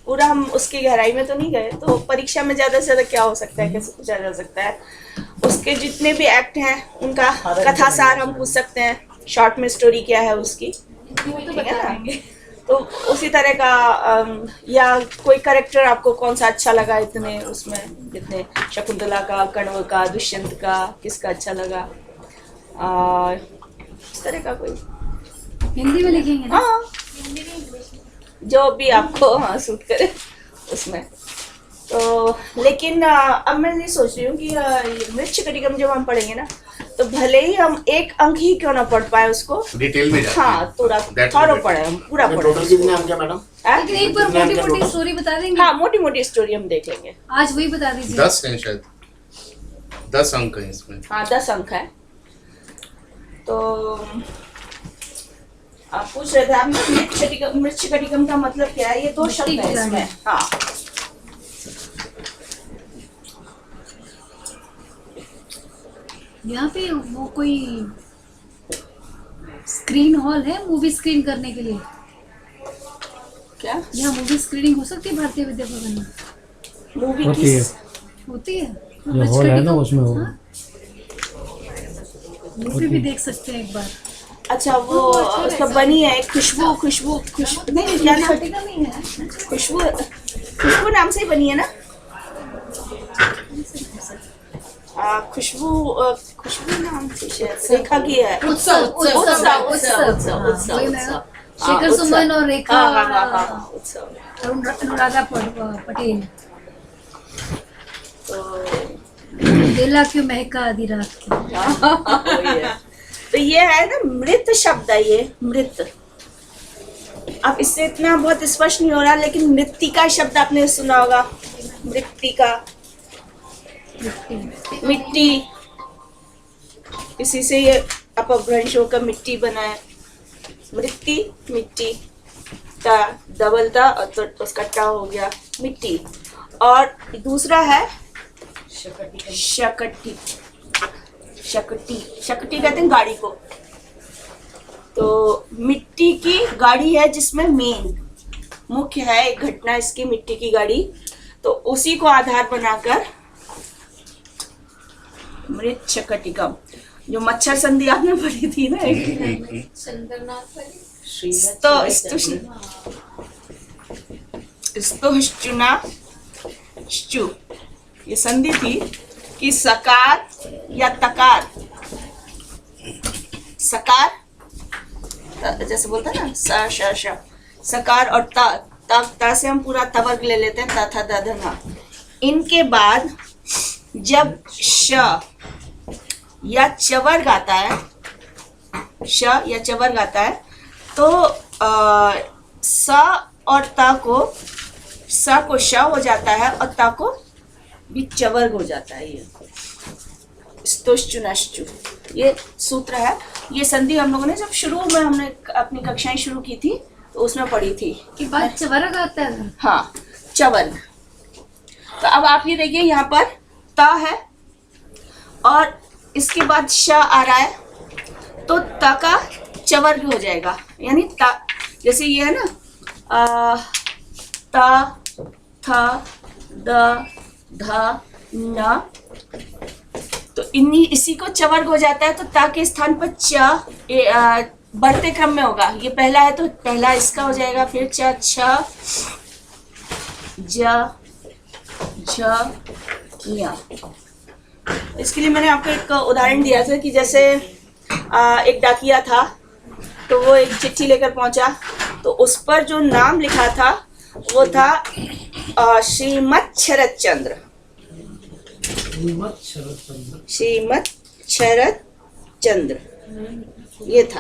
पूरा हम उसकी गहराई में तो नहीं गए, तो परीक्षा में ज़्यादा से ज़्यादा क्या हो सकता है, कैसे पूछा जा सकता है। उसके जितने भी एक्ट हैं उनका कथा सार हम पूछ सकते हैं, शॉर्ट में स्टोरी क्या है उसकी, ठीक है ना। तो उसी तरह का या कोई करेक्टर आपको कौन सा अच्छा लगा इतने उसमें, जितने शकुंतला का, कण्व का, दुष्यंत का, किसका अच्छा लगा, इस तरह का कोई। हिंदी में लिखेंगे ना? हाँ, जो भी आपको हाँ सूट करे उसमें। तो लेकिन अब मैं ये सोच रही हूँ कि मृच्छकटिकम जब हम पढ़ेंगे ना, तो भले ही हम एक अंक ही क्यों ना पढ़ पाए उसको, डिटेल में जाते हाँ थोड़ा थोड़ा पढ़े, हम पूरा पढ़े। टोटल कितने अंक है मैडम? लेकिन एक बार मोटी मोटी स्टोरी बता देंगे? हाँ, मोटी मोटी स्टोरी हम देख लेंगे। आज वही बता दीजिए। 10 हैं शायद, 10 अंक हैं इसमें। हाँ 10 अंक है। तो आप पूछ रहे थे आप मृच्छकटिकम का मतलब क्या है, ये 2 शब्द है इसमें। हाँ, यहाँ पे वो कोई स्क्रीन हॉल है मूवी स्क्रीन करने के लिए? क्या यहाँ मूवी स्क्रीनिंग हो सकती है भारतीय विद्या भवन में? मूवी होती की है, होती है? जो हॉल है ना उसमें हो। मूवी भी देख सकते हैं एक बार। अच्छा, वो उसका बनी है खुशबू नहीं, क्या नाम, खुशबू नाम से ही बनी है ना। खुशबू नाम से शायद रेखा की है। उत्सव। शेखर सुमन और रेखा उत्सव। अनुराधा पटेल। बेला क्यों महका आधी रात की। तो ये है ना मृत शब्द है, ये मृत। अब इससे इतना बहुत स्पष्ट नहीं हो रहा, लेकिन मृत्तिका शब्द आपने सुना होगा, मृत्तिका मिट्टी, इसी से ये अपभ्रंश होकर मिट्टी बना है। मृत्ति मिट्टी का डबल था और तो उसका टा हो गया मिट्टी। और दूसरा है शकटी कहते हैं गाड़ी को। तो मिट्टी की गाड़ी है जिसमें मेन मुख्य है एक घटना इसकी, मिट्टी की गाड़ी। तो उसी को आधार बनाकर मृच्छकटिकम, जो मच्छर संधि आपने पढ़ी थी ना, ये संधि थी कि सकार या तकार, सकार जैसे बोलता है ना स सकार और ता से हम पूरा तवर्ग ले लेते हैं, ता था दा धा। इनके बाद जब श या चवर्ग आता है, श या चवर्ग आता है, तो स और ता को, स को श हो जाता है और ता को भी चवर्ग हो जाता है। ये स्तुश्चुनश्चु ये सूत्र है। ये संधि हम लोगों ने जब शुरू में हमने अपनी कक्षाएं शुरू की थी तो उसमें पढ़ी थी कि बाद चवर्ग आता है। हाँ, चवर्ग। तो अब आप ये देखिए यहाँ पर ता है और इसके बाद श आ रहा है, तो ता का चवर्ग हो जाएगा। यानी ता, जैसे ये है ना ता था द धा न, तो इसी को चवर्ग हो जाता है। तो ता के स्थान पर च बढ़ते क्रम में होगा। ये पहला है तो पहला इसका हो जाएगा, फिर च छ ज झ ञ। इसके लिए मैंने आपको एक उदाहरण दिया था कि जैसे एक डाकिया था, तो वो एक चिट्ठी लेकर पहुंचा, तो उस पर जो नाम लिखा था वो था श्रीमत शरद चंद्र। श्रीमत शरद चंद्र ये था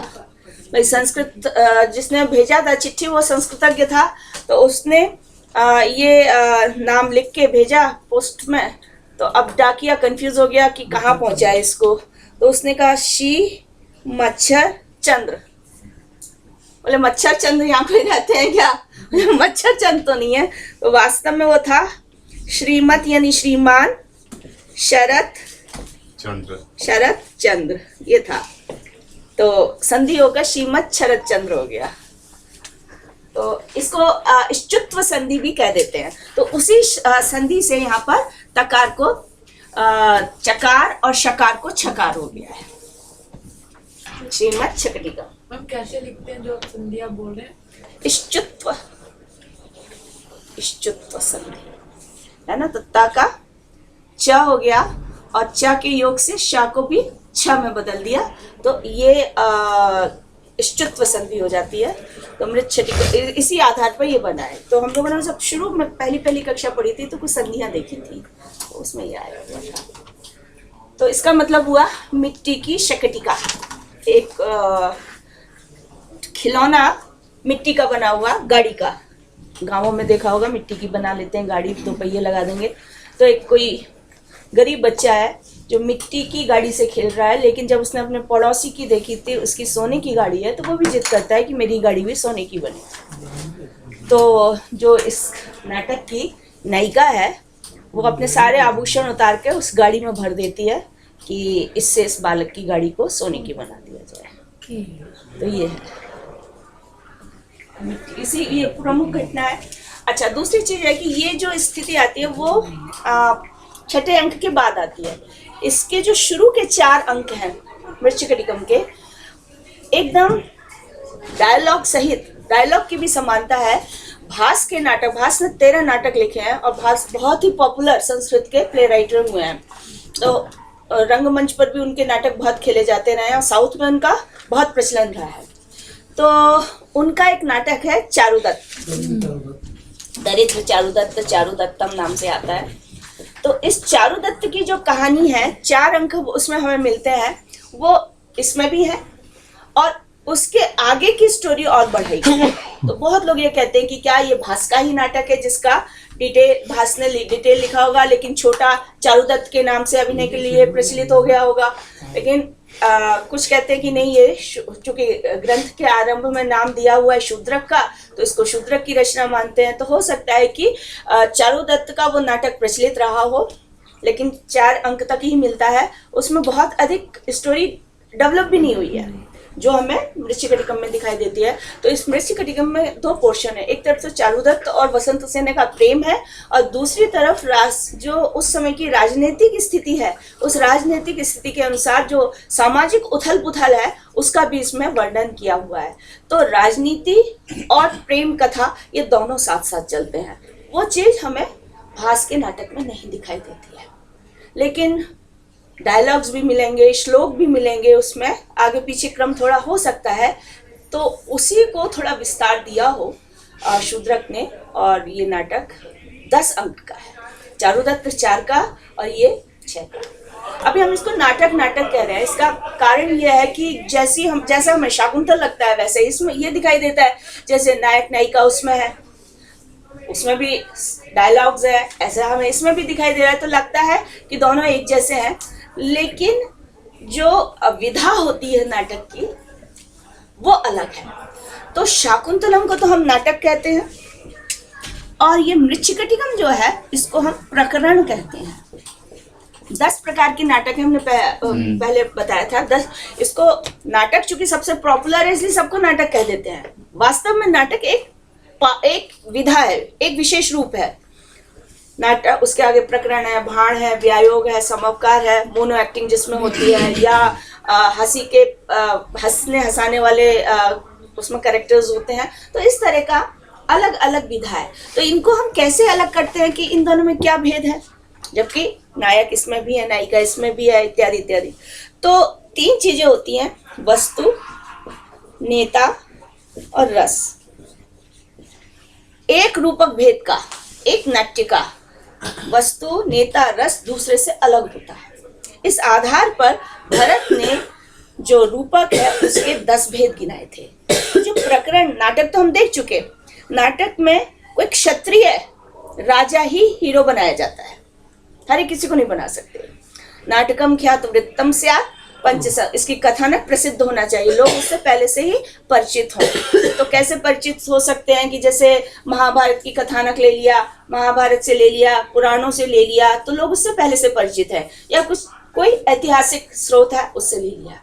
भाई। संस्कृत जिसने भेजा था चिट्ठी वो संस्कृतज्ञ था, तो उसने ये नाम लिख के भेजा पोस्ट में। तो अब डाकिया कंफ्यूज हो गया कि कहाँ पहुंचा है इसको, तो उसने कहा श्री मच्छर चंद्र। बोले मच्छर चंद्र यहाँ पे रहते हैं क्या? मच्छर चंद्र तो नहीं है। तो वास्तव में वो था श्रीमत यानी श्रीमान शरद चंद्र ये था। तो संधि होकर श्रीमत शरद चंद्र हो गया। तो इसको इष्चुत्व संधि भी कह देते हैं। तो उसी संधि से यहाँ पर तकार को चकार और शकार को छकार हो गया है। श्रीमत शकटिका। मैम कैसे लिखते हैं जो आप संधि आप बोल रहे हैं? इष्चुत्व, इष्चुत्व संधि है ना। तो ता का च हो गया और च के योग से शा को भी छ में बदल दिया, तो ये इष्चुत्व संधि हो जाती है। तो मृत छटिका इसी आधार पर ये बना है। तो हम लोगों ने जब शुरू में पहली कक्षा पढ़ी थी तो कुछ संधियां देखी थी, तो उसमें ये आया हुआ था। तो इसका मतलब हुआ मिट्टी की शकटिका, एक खिलौना मिट्टी का बना हुआ गाड़ी का। गांवों में देखा होगा मिट्टी की बना लेते हैं गाड़ी, 2 पहिए लगा देंगे। तो एक कोई गरीब बच्चा है जो मिट्टी की गाड़ी से खेल रहा है, लेकिन जब उसने अपने पड़ोसी की देखी थी उसकी सोने की गाड़ी है, तो वो भी जिद करता है कि मेरी गाड़ी भी सोने की बने। तो जो इस नाटक की नायिका है वो अपने सारे आभूषण उतार के उस गाड़ी में भर देती है कि इससे इस बालक की गाड़ी को सोने की बना दिया जाए। तो ये है इसी ये प्रमुख घटना है। अच्छा, दूसरी चीज है कि ये जो स्थिति आती है वो छठे अंक के बाद आती है। इसके जो शुरू के 4 अंक हैं मृच्छकटिकम के, एकदम डायलॉग सहित, डायलॉग की भी समानता है। भास के नाटक, भास ने 13 नाटक लिखे हैं और भास बहुत ही पॉपुलर संस्कृत के प्ले राइटर हुए हैं। तो रंगमंच पर भी उनके नाटक बहुत खेले जाते रहे हैं और साउथ में उनका बहुत प्रचलन रहा है। तो उनका एक नाटक है चारुदत्त, दरिद्र चारुदत्त, चारुदत्तम नाम से आता है। तो इस चारुदत्त की जो कहानी है, 4 अंक उसमें हमें मिलते हैं, वो इसमें भी है और उसके आगे की स्टोरी और बढ़ाई। तो बहुत लोग ये कहते हैं कि क्या ये भास का ही नाटक है जिसका डिटेल भास ने डिटेल लिखा होगा, लेकिन छोटा चारुदत्त के नाम से अभिनय के लिए प्रचलित हो गया होगा। लेकिन कुछ कहते हैं कि नहीं, ये चूंकि ग्रंथ के आरंभ में नाम दिया हुआ है शूद्रक का, तो इसको शूद्रक की रचना मानते हैं। तो हो सकता है कि चारुदत्त का वो नाटक प्रचलित रहा हो, लेकिन 4 अंक तक ही मिलता है, उसमें बहुत अधिक स्टोरी डेवलप भी नहीं हुई है जो हमें मृच्छकटिकम में दिखाई देती है। तो इस मृच्छकटिकम में 2 पोर्शन है, एक तरफ से चारुदत्त और वसंत सेन का प्रेम है और दूसरी तरफ जो उस समय की राजनीतिक स्थिति है, उस राजनीतिक स्थिति के अनुसार जो सामाजिक उथल पुथल है उसका भी इसमें वर्णन किया हुआ है। तो राजनीति और प्रेम कथा ये दोनों साथ साथ चलते हैं। वो चीज हमें भास के नाटक में नहीं दिखाई देती है, लेकिन डायलॉग्स भी मिलेंगे, श्लोक भी मिलेंगे, उसमें आगे पीछे क्रम थोड़ा हो सकता है। तो उसी को थोड़ा विस्तार दिया हो शूद्रक ने, और ये नाटक 10 अंक का है, चारुदत्त 4 का और ये 6 का। अभी हम इसको नाटक कह रहे हैं, इसका कारण ये है कि जैसा हमें शाकुंतल लगता है वैसे इसमें ये दिखाई देता है। जैसे नायक नायिका उसमें है, उसमें भी डायलॉग्स है, ऐसा हमें इसमें भी दिखाई दे रहा है। तो लगता है कि दोनों एक जैसे हैं, लेकिन जो विधा होती है नाटक की वो अलग है। तो शाकुंतलम को तो हम नाटक कहते हैं और ये मृच्छकटिकम जो है इसको हम प्रकरण कहते हैं। 10 प्रकार के नाटक है, हमने पहले बताया था 10। इसको नाटक चूंकि सबसे पॉपुलर है इसलिए सबको नाटक कह देते हैं। वास्तव में नाटक एक विधा है, एक विशेष रूप है नाटक। उसके आगे प्रकरण है, भाण है, व्यायोग है, समवकार है, मोनो एक्टिंग जिसमें होती है, या हंसी के हंसाने वाले उसमें कैरेक्टर्स होते हैं। तो इस तरह का अलग अलग विधा है। तो इनको हम कैसे अलग करते हैं कि इन दोनों में क्या भेद है, जबकि नायक इसमें भी है, नायिका इसमें भी है, इत्यादि इत्यादि। तो 3 चीजें होती हैं, वस्तु, नेता और रस। एक रूपक भेद का, एक नाट्य का वस्तु, नेता, रस दूसरे से अलग होता है। इस आधार पर भरत ने जो रूपक है उसके 10 भेद गिनाए थे। जो प्रकरण, नाटक तो हम देख चुके, नाटक में कोई क्षत्रिय राजा ही हीरो बनाया जाता है, हर किसी को नहीं बना सकते। नाटकम ख्यात वृत्तम स्यात् पंचसा, इसकी कथानक प्रसिद्ध होना चाहिए, लोग उससे पहले से ही परिचित हों। तो कैसे परिचित हो सकते हैं कि जैसे महाभारत की कथानक ले लिया, महाभारत से ले लिया, पुराणों से ले लिया, तो लोग उससे पहले से परिचित है, या कुछ कोई ऐतिहासिक स्रोत है उससे ले लिया।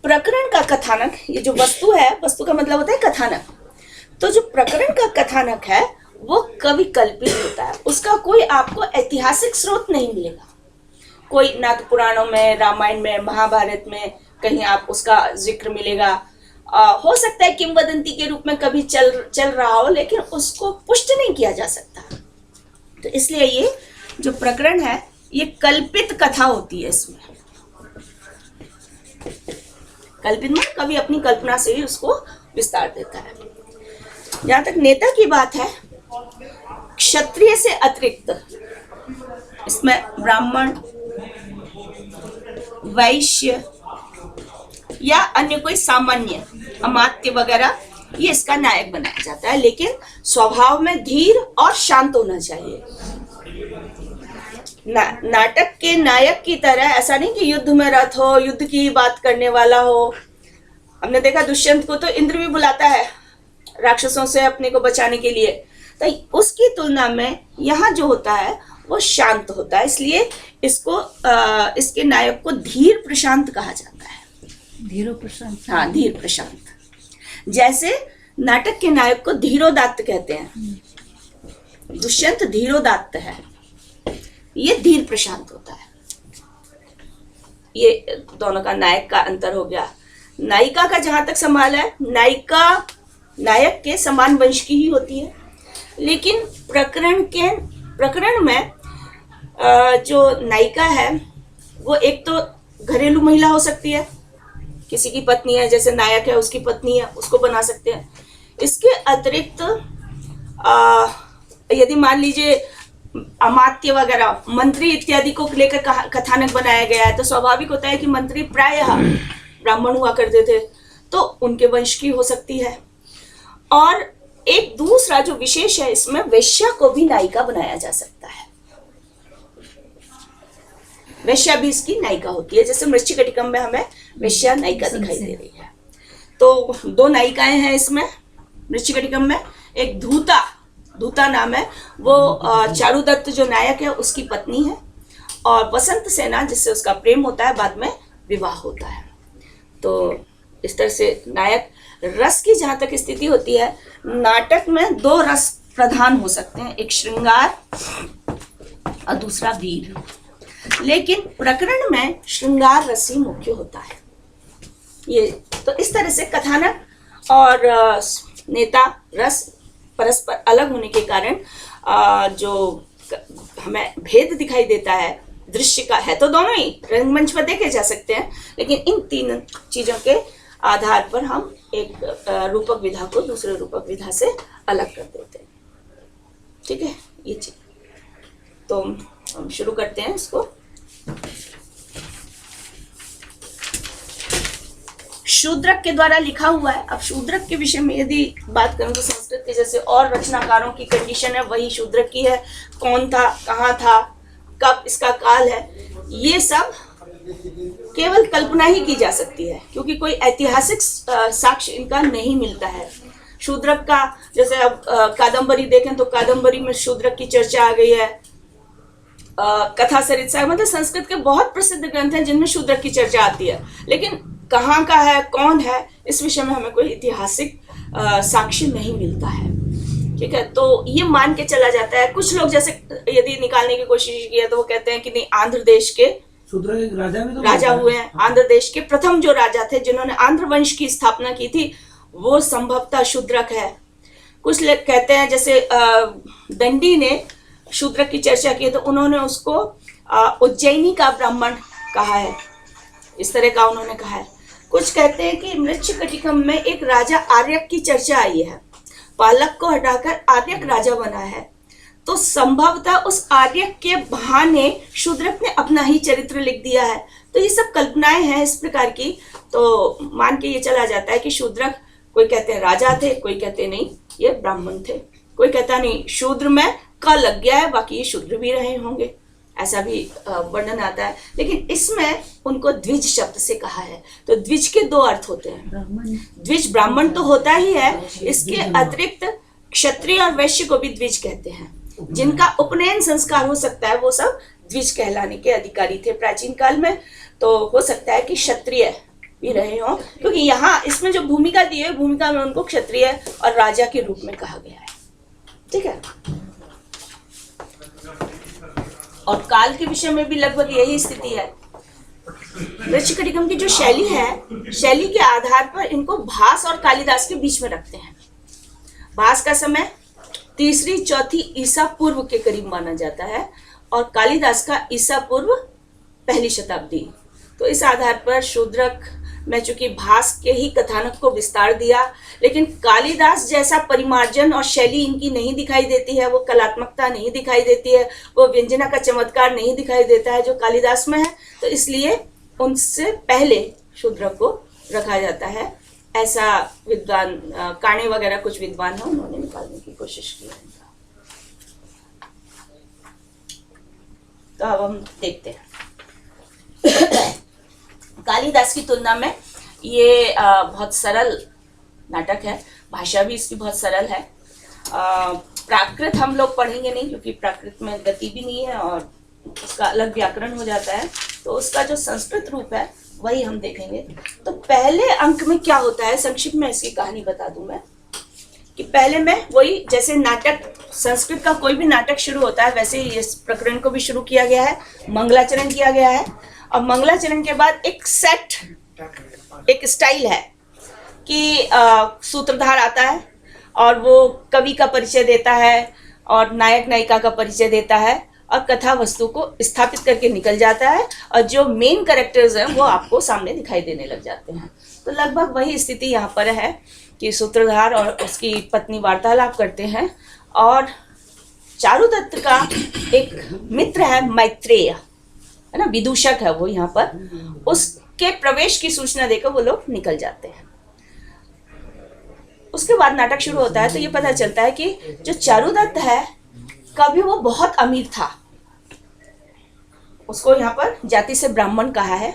प्रकरण का कथानक, ये जो वस्तु है, वस्तु का मतलब होता है कथानक। तो जो प्रकरण का कथानक है वो कवि कल्पित होता है, उसका कोई आपको ऐतिहासिक स्रोत नहीं मिलेगा। कोई ना तो पुराणों में, रामायण में, महाभारत में कहीं आप उसका जिक्र मिलेगा। हो सकता है किंवदंती के रूप में कभी चल रहा हो, लेकिन उसको पुष्ट नहीं किया जा सकता। तो इसलिए ये जो प्रकरण है ये कल्पित कथा होती है। इसमें कल्पित में कवि अपनी कल्पना से ही उसको विस्तार देता है। जहां तक नेता की बात है, क्षत्रिय से अतिरिक्त इसमें ब्राह्मण, वैश्य या अन्य कोई सामान्य अमात्य वगैरह ये इसका नायक बनाया जाता है, लेकिन स्वभाव में धीर और शांत होना चाहिए। नाटक के नायक की तरह ऐसा नहीं कि युद्ध में रत हो, युद्ध की बात करने वाला हो। हमने देखा दुष्यंत को तो इंद्र भी बुलाता है राक्षसों से अपने को बचाने के लिए। तो उसकी तुलना में यहाँ जो होता है वो शांत होता है, इसलिए इसको इसके नायक को धीर प्रशांत कहा जाता है। धीरो प्रशांत। हाँ, धीर प्रशांत। जैसे नाटक के नायक को धीरोदात्त कहते हैं, दुष्यंत धीरोदात्त है, ये धीर प्रशांत होता है। ये दोनों का नायक का अंतर हो गया। नायिका का जहां तक सवाल है, नायिका नायक के समान वंश की ही होती है, लेकिन प्रकरण में जो नायिका है वो एक तो घरेलू महिला हो सकती है, किसी की पत्नी है, जैसे नायक है उसकी पत्नी है, उसको बना सकते हैं। इसके अतिरिक्त यदि मान लीजिए अमात्य वगैरह, मंत्री इत्यादि को लेकर कथानक बनाया गया है, तो स्वाभाविक होता है कि मंत्री प्रायः ब्राह्मण हुआ करते थे, तो उनके वंश की हो सकती है। और एक दूसरा जो विशेष है, इसमें वेश्या को भी नायिका बनाया जा सकता है। वेश्या भी इसकी नायिका होती है, जैसे मृच्छकटिकम में हमें वेश्या नायिका दिखाई दे रही है। तो दो नायिकाएं हैं इसमें मृच्छकटिकम में। एक धूता नाम है, वो चारुदत्त जो नायक है उसकी पत्नी है, और वसंत सेना जिससे उसका प्रेम होता है, बाद में विवाह होता है। तो इस तरह से नायक रस की जहां तक स्थिति होती है, नाटक में दो रस प्रधान हो सकते हैं, एक श्रृंगार और दूसरा वीर, लेकिन प्रकरण में श्रृंगार रस ही मुख्य होता है। ये तो इस तरह से कथानक और नेता रस परस्पर अलग होने के कारण जो हमें भेद दिखाई देता है दृश्य का, है तो दोनों ही रंगमंच पर देखे जा सकते हैं, लेकिन इन तीन चीजों के आधार पर हम एक रूपक विधा को दूसरे रूपक विधा से अलग कर देते हैं। ठीक है, ये चीज। तो हम शुरू करते हैं इसको। शूद्रक के द्वारा लिखा हुआ है। अब शूद्रक के विषय में यदि बात करूं तो संस्कृत के जैसे और रचनाकारों की कंडीशन है वही शूद्रक की है। कौन था, कहाँ था, कब इसका काल है, ये सब केवल कल्पना ही की जा सकती है, क्योंकि कोई ऐतिहासिक साक्ष्य इनका नहीं मिलता है। शूद्रक का जैसे अब कादम्बरी देखें तो कादम्बरी में शूद्रक की चर्चा आ गई है। कथा सरित्सा, मतलब संस्कृत के बहुत प्रसिद्ध ग्रंथ हैं जिनमें शूद्रक की चर्चा आती है, लेकिन कहाँ का है, कौन है, इस विषय में हमें कोई ऐतिहासिक साक्ष्य नहीं मिलता है। ठीक है, तो ये मान के चला जाता है। कुछ लोग जैसे यदि निकालने की कोशिश की है तो वो कहते हैं कि नहीं, आंध्र देश के राजा हुए हैं। आंध्र देश के प्रथम जो राजा थे जिन्होंने आंध्र वंश की स्थापना की थी, वो संभवतः शूद्रक है। कुछ लोग कहते हैं जैसे दंडी ने शूद्रक की चर्चा की है तो उन्होंने उसको उज्जैनी का ब्राह्मण कहा है, इस तरह का उन्होंने कहा है। कुछ कहते हैं कि मृच्छकटिकम में एक राजा आर्यक की चर्चा आई है, पालक को हटाकर आर्यक राजा बना है, तो संभवतः उस आर्यक के बहाने शूद्रक ने अपना ही चरित्र लिख दिया है। तो ये सब कल्पनाएं हैं इस प्रकार की। तो मान के ये चला जाता है कि शूद्रक, कोई कहते हैं राजा थे, कोई कहते नहीं ये ब्राह्मण थे, कोई कहता नहीं शूद्र में क लग गया है, बाकी ये शूद्र भी रहे होंगे, ऐसा भी वर्णन आता है। लेकिन इसमें उनको द्विज शब्द से कहा है, तो द्विज के दो अर्थ होते हैं। द्विज ब्राह्मण तो होता ही है, इसके अतिरिक्त क्षत्रिय और वैश्य को भी द्विज कहते हैं। जिनका उपनयन संस्कार हो सकता है वो सब द्विज कहलाने के अधिकारी थे प्राचीन काल में। तो हो सकता है कि क्षत्रिय भी रहे हों, क्योंकि यहाँ इसमें जो भूमिका दी है, भूमिका में उनको क्षत्रिय और राजा के रूप में कहा गया है। ठीक है। और काल के विषय में भी लगभग यही स्थिति है। वृश्चिकटिकम की जो शैली है, शैली के आधार पर इनको भास और कालिदास के बीच में रखते हैं। भास का समय 3री-4थी ईसा पूर्व के करीब माना जाता है और कालिदास का ईसा पूर्व 1ली शताब्दी। तो इस आधार पर शूद्रक में चूंकि भास के ही कथानक को विस्तार दिया, लेकिन कालिदास जैसा परिमार्जन और शैली इनकी नहीं दिखाई देती है, वो कलात्मकता नहीं दिखाई देती है, वो व्यंजना का चमत्कार नहीं दिखाई देता है जो कालिदास में है। तो इसलिए उनसे पहले शूद्रक को रखा जाता है। ऐसा विद्वान काणे वगैरह कुछ विद्वान हैं, उन्होंने निकालने की कोशिश की है। तो अब हम देखते हैं। कालिदास की तुलना में ये बहुत सरल नाटक है, भाषा भी इसकी बहुत सरल है। प्राकृत हम लोग पढ़ेंगे नहीं, क्योंकि प्राकृत में गति भी नहीं है और उसका अलग व्याकरण हो जाता है। तो उसका जो संस्कृत रूप है वही हम देखेंगे। तो पहले अंक में क्या होता है, संक्षिप्त में इसकी कहानी बता दूं मैं कि पहले में वही जैसे नाटक, संस्कृत का कोई भी नाटक शुरू होता है वैसे ही इस प्रकरण को भी शुरू किया गया है, मंगलाचरण किया गया है। और मंगलाचरण के बाद एक सेट, एक स्टाइल है कि सूत्रधार आता है और वो कवि का परिचय देता है और नायक नायिका का परिचय देता है और कथा वस्तु को स्थापित करके निकल जाता है और जो मेन कैरेक्टर्स हैं वो आपको सामने दिखाई देने लग जाते हैं। तो लगभग वही स्थिति यहाँ पर है कि सूत्रधार और उसकी पत्नी वार्तालाप करते हैं और चारुदत्त का एक मित्र है मैत्रेय, है ना, विदूषक है वो यहाँ पर, उसके प्रवेश की सूचना देकर वो लोग निकल जाते हैं। उसके बाद नाटक शुरू होता है तो ये पता चलता है कि जो चारुदत्त है कभी वो बहुत अमीर था, उसको यहाँ पर जाति से ब्राह्मण कहा है,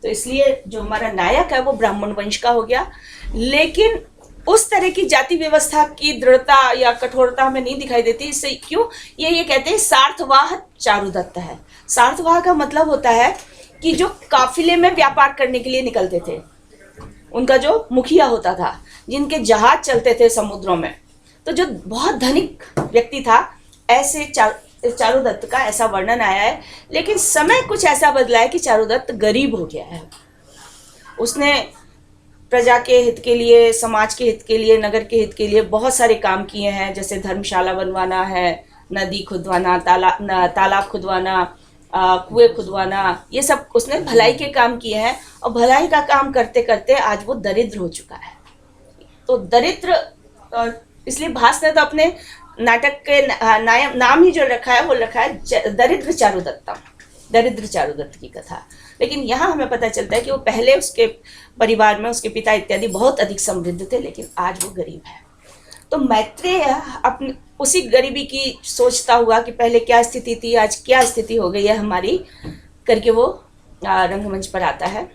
तो इसलिए जो हमारा नायक है वो ब्राह्मण वंश का हो गया। लेकिन उस तरह की जाति व्यवस्था की दृढ़ता या कठोरता हमें नहीं दिखाई देती। इससे क्यों ये कहते हैं सार्थवाह चारुदत्त है। सार्थवाह का मतलब होता है कि जो काफिले में व्यापार करने के लिए निकलते थे, उनका जो मुखिया होता था, जिनके जहाज चलते थे समुद्रों में, तो जो बहुत धनिक व्यक्ति था, ऐसे चारुदत्त का ऐसा वर्णन आया है। लेकिन समय कुछ ऐसा बदला है कि चारुदत्त गरीब हो गया है। उसने प्रजा के हित के लिए, समाज के हित के लिए, नगर के हित के लिए बहुत सारे काम किए हैं, जैसे धर्मशाला बनवाना है, नदी खुदवाना, तालाब खुदवाना, कुएं खुदवाना, ये सब उसने भलाई के काम किए हैं। और भलाई का काम करते करते आज वो दरिद्र हो चुका है। तो दरिद्र, इसलिए भास ने तो अपने नाटक के नाम ही जो रखा है वो रखा है दरिद्र चारुदत्तम, दरिद्र चारुदत्त की कथा। लेकिन यहाँ हमें पता चलता है कि वो पहले उसके परिवार में उसके पिता इत्यादि बहुत अधिक समृद्ध थे, लेकिन आज वो गरीब है। तो मैत्रेय अपनी उसी गरीबी की सोचता हुआ कि पहले क्या स्थिति थी, आज क्या स्थिति हो गई है हमारी, करके वो रंगमंच पर आता है।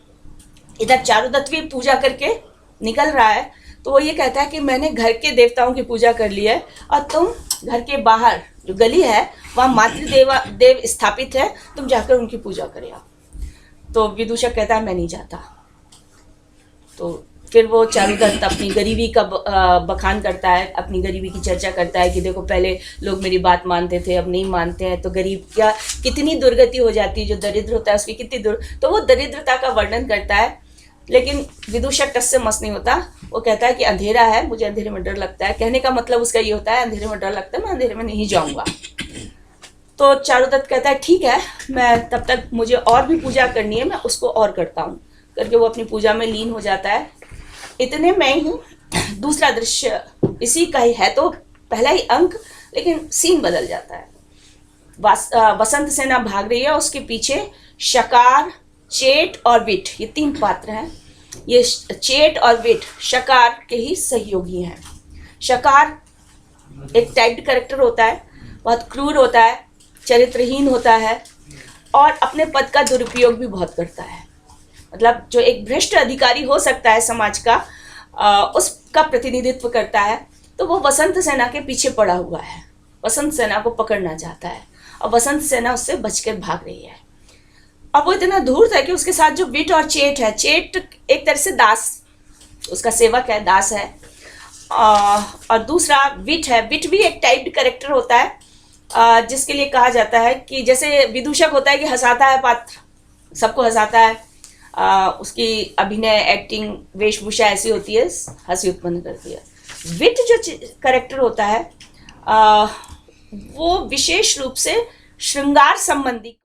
इधर चारुदत्त भी पूजा करके निकल रहा है, तो वो ये कहता है कि मैंने घर के देवताओं की पूजा कर ली है और तुम घर के बाहर जो गली है वहाँ मातृदेव स्थापित है, तुम जाकर उनकी पूजा करे आओ। तो विदूषक कहता है मैं नहीं जाता। तो फिर वो चारुदत्त अपनी गरीबी का बखान करता है, अपनी गरीबी की चर्चा करता है कि देखो पहले लोग मेरी बात मानते थे, अब नहीं मानते हैं, तो गरीब क्या कितनी दुर्गति हो जाती है, जो दरिद्र होता है उसकी कितनी तो वो दरिद्रता का वर्णन करता है। लेकिन विदूषक टस से मस नहीं होता, वो कहता है कि अंधेरा है, मुझे अंधेरे में डर लगता है। कहने का मतलब उसका ये होता है अंधेरे में डर लगता है, मैं अंधेरे में नहीं जाऊँगा। तो चारुदत्त कहता है ठीक है, मैं तब तक मुझे और भी पूजा करनी है, मैं उसको और करता हूँ, करके वो अपनी पूजा में लीन हो जाता है। इतने में ही दूसरा दृश्य इसी का ही है, तो पहला ही अंक, लेकिन सीन बदल जाता है। वसंत सेना भाग रही है, उसके पीछे शकार, चेट और विट, ये 3 पात्र हैं। ये चेट और विट शकार के ही सहयोगी हैं। शकार एक टाइप्ड कैरेक्टर होता है, बहुत क्रूर होता है, चरित्रहीन होता है और अपने पद का दुरुपयोग भी बहुत करता है। मतलब जो एक भ्रष्ट अधिकारी हो सकता है समाज का, उसका प्रतिनिधित्व करता है। तो वो वसंत सेना के पीछे पड़ा हुआ है, वसंत सेना को पकड़ना चाहता है और वसंत सेना उससे बचकर भाग रही है। अब वो इतना धूर्त है कि उसके साथ जो विट और चेट है, चेट एक तरह से दास, उसका सेवक है, दास है, और दूसरा विट है। विट भी एक टाइप्ड कैरेक्टर होता है, जिसके लिए कहा जाता है कि जैसे विदूषक होता है कि हंसाता है पात्र, सबको हंसाता है, उसकी अभिनय, एक्टिंग, वेशभूषा ऐसी होती है, हंसी उत्पन्न करती है। विट जो कैरेक्टर होता है वो विशेष रूप से श्रृंगार संबंधी